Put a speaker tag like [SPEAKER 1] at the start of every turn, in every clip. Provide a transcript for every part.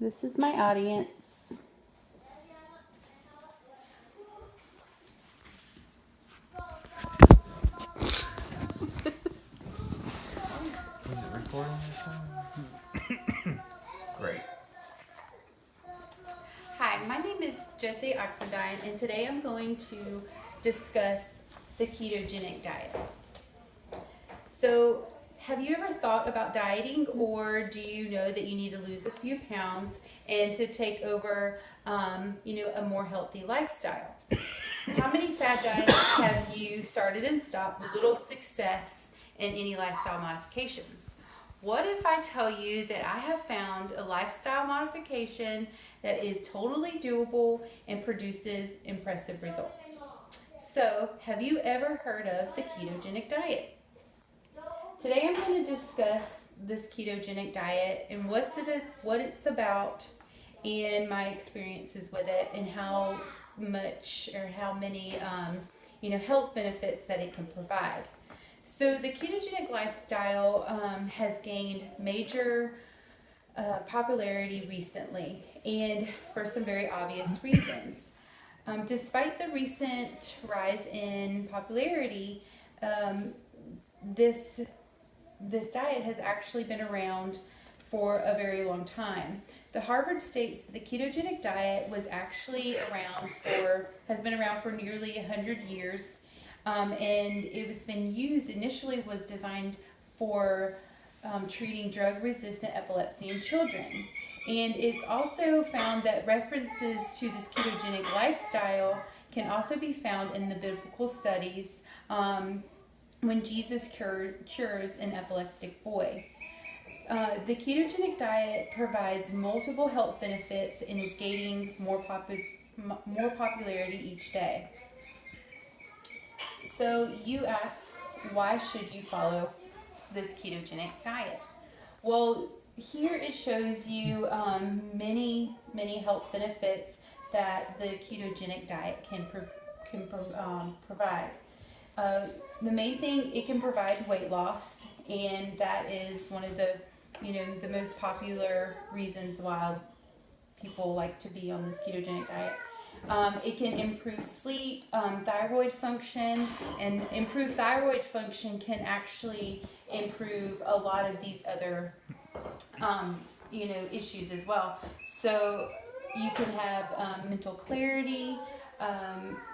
[SPEAKER 1] This is my audience.
[SPEAKER 2] Is it recording this time? Great.
[SPEAKER 1] Hi, my name is Jessie Oxendine, and today I'm going to discuss the ketogenic diet. So, have you ever thought about dieting, or do you know that you need to lose a few pounds and to take over, a more healthy lifestyle? How many fad diets have you started and stopped with little success in any lifestyle modifications? What if I tell you that I have found a lifestyle modification that is totally doable and produces impressive results? So, have you ever heard of the ketogenic diet? Today I'm going to discuss this ketogenic diet and what it's about and my experiences with it and how much or how many health benefits that it can provide. So the ketogenic lifestyle has gained major popularity recently, and for some very obvious reasons. Despite the recent rise in popularity, this diet has actually been around for a very long time. The Harvard states that the ketogenic diet has been around for nearly 100 years, and it initially was designed for treating drug-resistant epilepsy in children. And it's also found that references to this ketogenic lifestyle can also be found in the biblical studies when Jesus cures an epileptic boy. The ketogenic diet provides multiple health benefits and is gaining more popularity each day. So you ask, why should you follow this ketogenic diet? Well, here it shows you many health benefits that the ketogenic diet can provide. The main thing, it can provide weight loss, and that is one of the most popular reasons why people like to be on this ketogenic diet. It can improve sleep, thyroid function, and improved thyroid function can actually improve a lot of these other issues as well. So you can have mental clarity.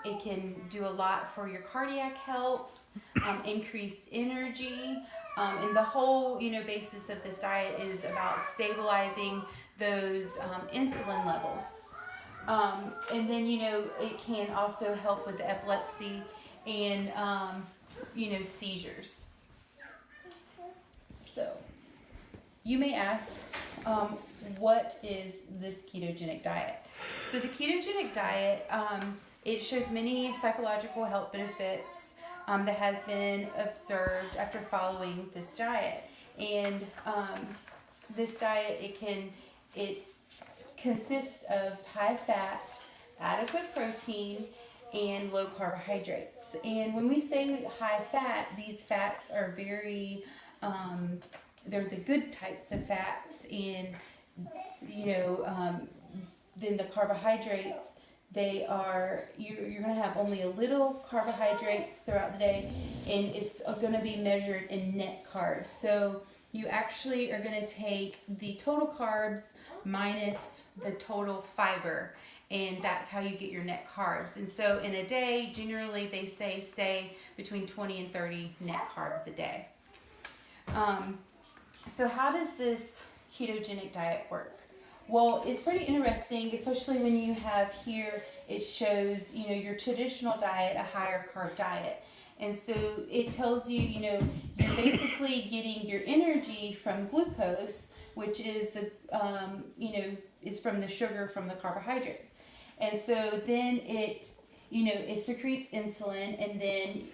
[SPEAKER 1] It can do a lot for your cardiac health, increased energy, and the whole basis of this diet is about stabilizing those insulin levels. And then it can also help with the epilepsy and seizures. So you may ask, what is this ketogenic diet? So the ketogenic diet, it shows many psychological health benefits that has been observed after following this diet. And this diet, it consists of high fat, adequate protein, and low carbohydrates. And when we say high fat, these fats are very they're the good types of fats, and then the carbohydrates, you're going to have only a little carbohydrates throughout the day, and it's going to be measured in net carbs. So you actually are going to take the total carbs minus the total fiber, and that's how you get your net carbs. And so in a day, generally they say stay between 20 and 30 net carbs a day. So how does this ketogenic diet work? Well, it's pretty interesting, especially when you have here, it shows, your traditional diet, a higher carb diet. And so it tells you, you're basically getting your energy from glucose, which is is from the sugar from the carbohydrates. And so then it secretes insulin, and then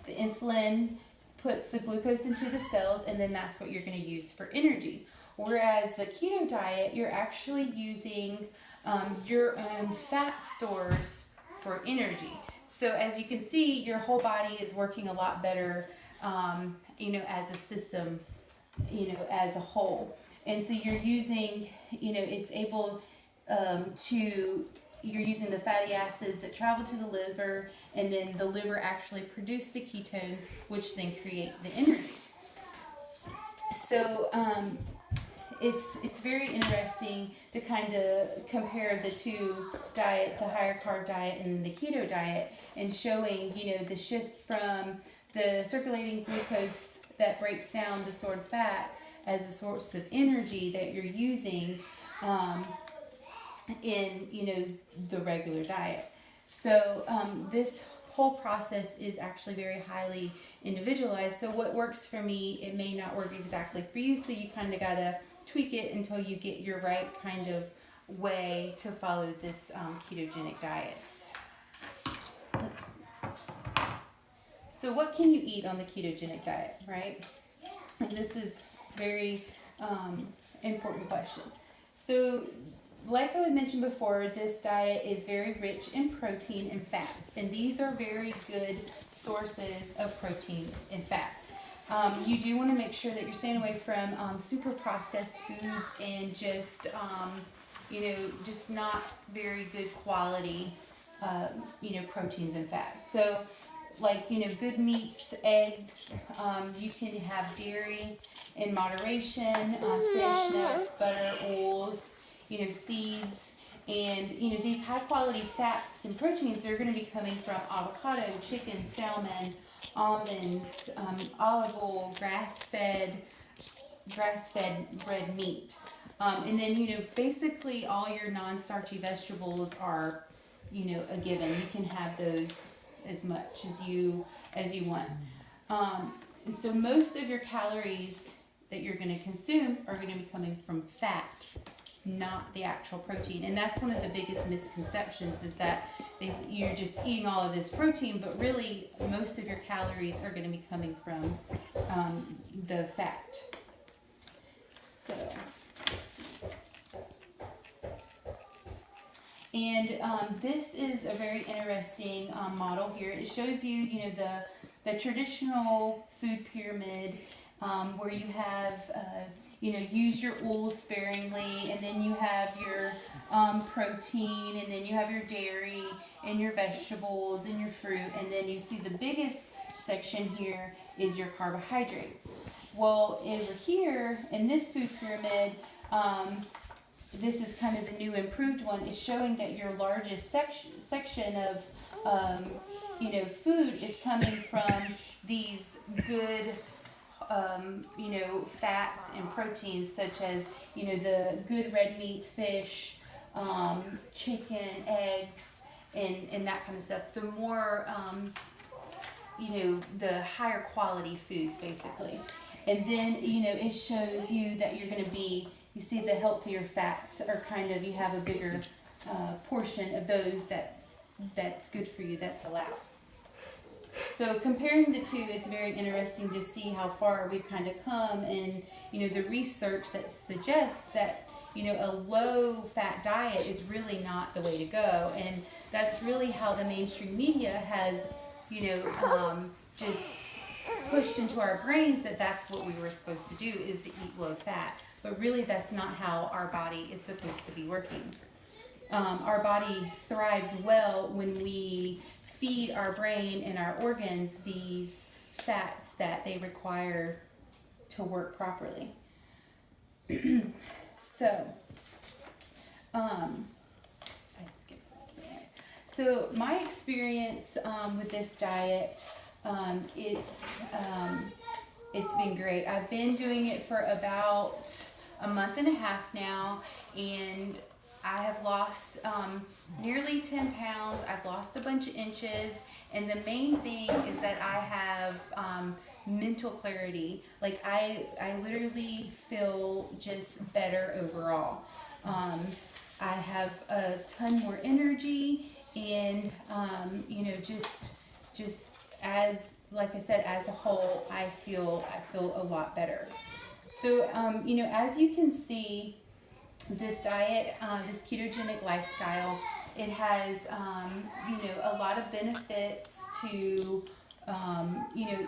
[SPEAKER 1] the insulin puts the glucose into the cells, and then that's what you're going to use for energy. Whereas the keto diet, you're actually using your own fat stores for energy. So as you can see, your whole body is working a lot better, as a system, as a whole. And so you're using, it's able you're using the fatty acids that travel to the liver, and then the liver actually produce the ketones, which then create the energy. So it's very interesting to kind of compare the two diets, the higher carb diet and the keto diet, and showing, the shift from the circulating glucose that breaks down the stored fat as a source of energy that you're using in, the regular diet. So this whole process is actually very highly individualized. So what works for me, it may not work exactly for you. So you kind of got to tweak it until you get your right kind of way to follow this ketogenic diet. So what can you eat on the ketogenic diet, right? And this is very important question. So like I had mentioned before, this diet is very rich in protein and fats, and these are very good sources of protein and fat. You do want to make sure that you're staying away from super processed foods and just, just not very good quality, proteins and fats. So, like, good meats, eggs, you can have dairy in moderation, fish, nuts, butter, oils, seeds, and, these high quality fats and proteins are going to be coming from avocado, chicken, salmon, almonds, olive oil, grass-fed red meat. And then, basically all your non-starchy vegetables are, a given. You can have those as much as you want. And so most of your calories that you're going to consume are going to be coming from fat, not the actual protein. And that's one of the biggest misconceptions, is that you're just eating all of this protein, but really most of your calories are going to be coming from the fat. So, and this is a very interesting model here. It shows you, the traditional food pyramid, where you have use your oils sparingly, and then you have your protein, and then you have your dairy and your vegetables and your fruit, and then you see the biggest section here is your carbohydrates. Well, over here in this food pyramid, this is kind of the new improved one, is showing that your largest section of food is coming from these good fats and proteins, such as, the good red meats, fish, chicken, eggs, and that kind of stuff. The more, the higher quality foods, basically. And then, it shows you that you're going to be, you see the healthier fats are kind of, you have a bigger portion of those that's good for you, that's allowed. So comparing the two, it's very interesting to see how far we've kind of come, and the research that suggests that a low fat diet is really not the way to go, and that's really how the mainstream media has just pushed into our brains that that's what we were supposed to do, is to eat low fat, but really that's not how our body is supposed to be working. Our body thrives well when we feed our brain and our organs these fats that they require to work properly. So, I skipped that. So my experience with this diet, it's been great. I've been doing it for about a month and a half now, and I have lost nearly 10 pounds. I've lost a bunch of inches, and the main thing is that I have mental clarity. Like I literally feel just better overall. I have a ton more energy, and just as, like I said, as a whole, I feel a lot better. So as you can see, this diet, this ketogenic lifestyle, it has, a lot of benefits to,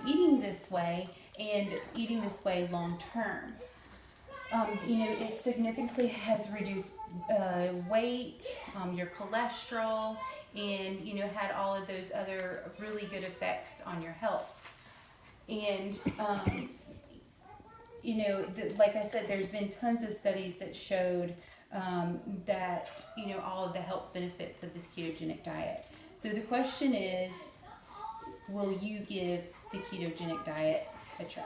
[SPEAKER 1] eating this way, and eating this way long term. It significantly has reduced weight, your cholesterol, and had all of those other really good effects on your health. And like I said, there's been tons of studies that showed that all of the health benefits of this ketogenic diet. So the question is, will you give the ketogenic diet a try?